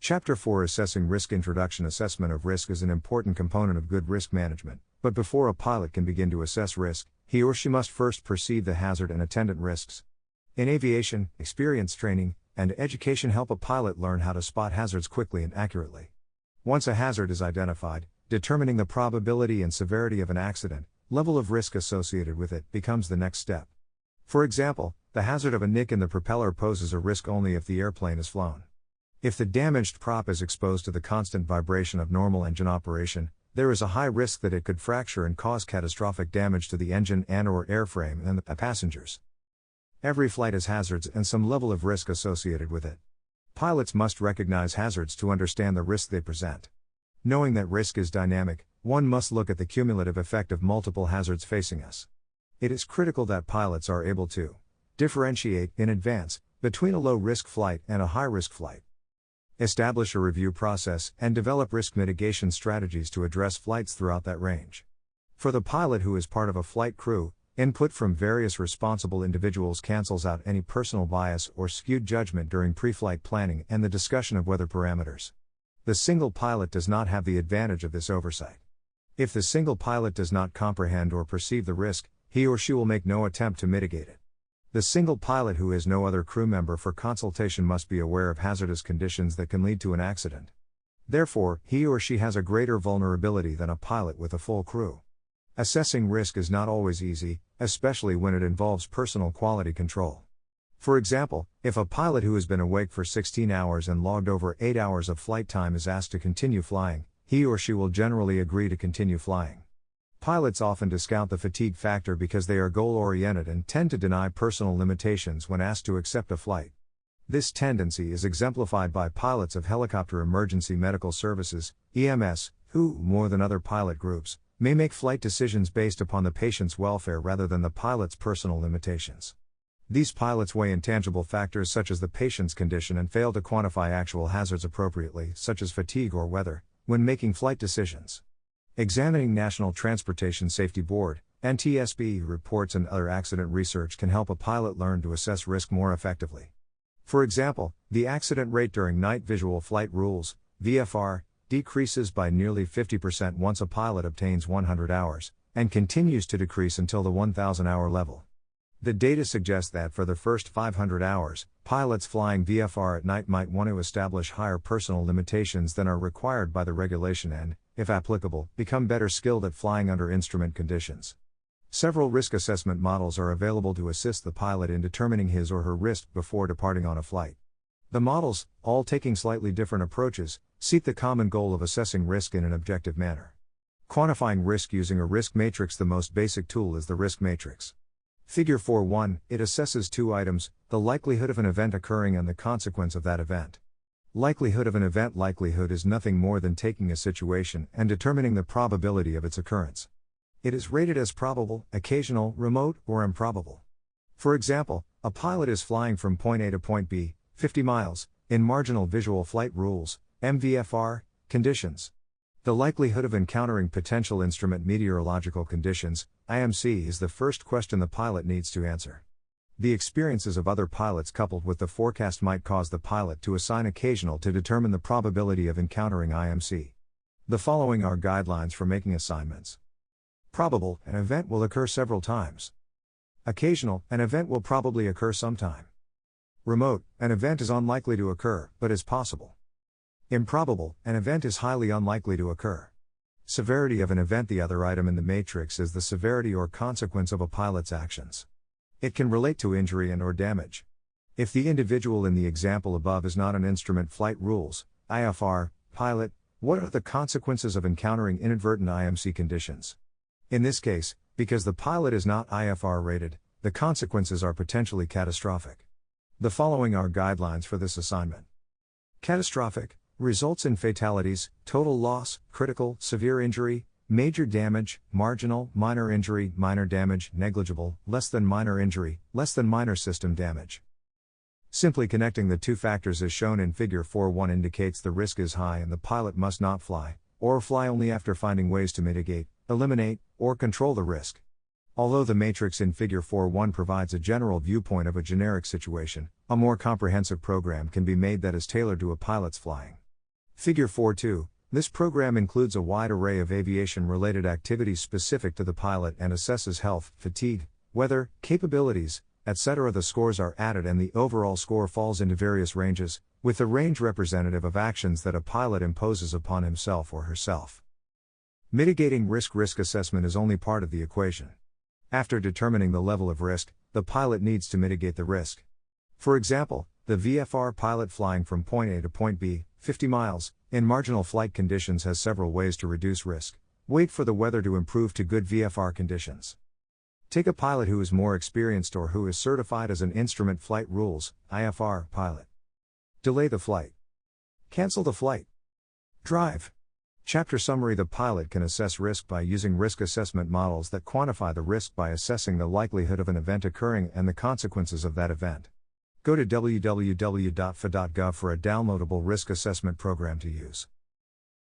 Chapter 4 Assessing Risk Introduction. Assessment of risk is an important component of good risk management, but before a pilot can begin to assess risk, he or she must first perceive the hazard and attendant risks. In aviation, experience training and education help a pilot learn how to spot hazards quickly and accurately. Once a hazard is identified, determining the probability and severity of an accident, level of risk associated with it, becomes the next step. For example, the hazard of a nick in the propeller poses a risk only if the airplane is flown. If the damaged prop is exposed to the constant vibration of normal engine operation, there is a high risk that it could fracture and cause catastrophic damage to the engine and/or airframe and the passengers. Every flight has hazards and some level of risk associated with it. Pilots must recognize hazards to understand the risk they present. Knowing that risk is dynamic, one must look at the cumulative effect of multiple hazards facing us. It is critical that pilots are able to differentiate, in advance, between a low-risk flight and a high-risk flight. Establish a review process and develop risk mitigation strategies to address flights throughout that range. For the pilot who is part of a flight crew, input from various responsible individuals cancels out any personal bias or skewed judgment during pre-flight planning and the discussion of weather parameters. The single pilot does not have the advantage of this oversight. If the single pilot does not comprehend or perceive the risk, he or she will make no attempt to mitigate it. The single pilot who has no other crew member for consultation must be aware of hazardous conditions that can lead to an accident. Therefore, he or she has a greater vulnerability than a pilot with a full crew. Assessing risk is not always easy, especially when it involves personal quality control. For example, if a pilot who has been awake for 16 hours and logged over 8 hours of flight time is asked to continue flying, he or she will generally agree to continue flying. Pilots often discount the fatigue factor because they are goal-oriented and tend to deny personal limitations when asked to accept a flight. This tendency is exemplified by pilots of helicopter emergency medical services, EMS, who, more than other pilot groups, may make flight decisions based upon the patient's welfare rather than the pilot's personal limitations. These pilots weigh intangible factors such as the patient's condition and fail to quantify actual hazards appropriately, such as fatigue or weather, when making flight decisions. Examining National Transportation Safety Board, NTSB, reports and other accident research can help a pilot learn to assess risk more effectively. For example, the accident rate during night visual flight rules, VFR, decreases by nearly 50% once a pilot obtains 100 hours, and continues to decrease until the 1,000-hour level. The data suggests that for the first 500 hours, pilots flying VFR at night might want to establish higher personal limitations than are required by the regulation and, if applicable, become better skilled at flying under instrument conditions. Several risk assessment models are available to assist the pilot in determining his or her risk before departing on a flight. The models, all taking slightly different approaches, seek the common goal of assessing risk in an objective manner. Quantifying risk using a risk matrix. The most basic tool is the risk matrix. Figure 4.1, it assesses two items, the likelihood of an event occurring and the consequence of that event. Likelihood of an event. Likelihood is nothing more than taking a situation and determining the probability of its occurrence. It is rated as probable, occasional, remote, or improbable. For example, a pilot is flying from point A to point B, 50 miles, in marginal visual flight rules, MVFR, conditions. The likelihood of encountering potential instrument meteorological conditions, IMC, is the first question the pilot needs to answer. The experiences of other pilots coupled with the forecast might cause the pilot to assign occasional to determine the probability of encountering IMC. The following are guidelines for making assignments. Probable, an event will occur several times. Occasional, an event will probably occur sometime. Remote, an event is unlikely to occur, but is possible. Improbable, an event is highly unlikely to occur. Severity of an event. The other item in the matrix is the severity or consequence of a pilot's actions. It can relate to injury and/or damage. If the individual in the example above is not an instrument flight rules, IFR, pilot, what are the consequences of encountering inadvertent IMC conditions? In this case, because the pilot is not IFR rated, the consequences are potentially catastrophic. The following are guidelines for this assignment. Catastrophic results in fatalities, total loss, critical, severe injury, major damage, marginal, minor injury, minor damage, negligible, less than minor injury, less than minor system damage. Simply connecting the two factors as shown in Figure 4.1 indicates the risk is high and the pilot must not fly, or fly only after finding ways to mitigate, eliminate, or control the risk. Although the matrix in Figure 4.1 provides a general viewpoint of a generic situation, a more comprehensive program can be made that is tailored to a pilot's flying. Figure 4.2. This program includes a wide array of aviation-related activities specific to the pilot and assesses health, fatigue, weather, capabilities, etc. The scores are added and the overall score falls into various ranges, with the range representative of actions that a pilot imposes upon himself or herself. Mitigating risk. Risk assessment is only part of the equation. After determining the level of risk, the pilot needs to mitigate the risk. For example, the VFR pilot flying from point A to point B, 50 miles, in marginal flight conditions has several ways to reduce risk. Wait for the weather to improve to good VFR conditions. Take a pilot who is more experienced or who is certified as an Instrument Flight Rules (IFR) pilot. Delay the flight. Cancel the flight. Drive. Chapter summary. The pilot can assess risk by using risk assessment models that quantify the risk by assessing the likelihood of an event occurring and the consequences of that event. Go to www.fa.gov for a downloadable risk assessment program to use.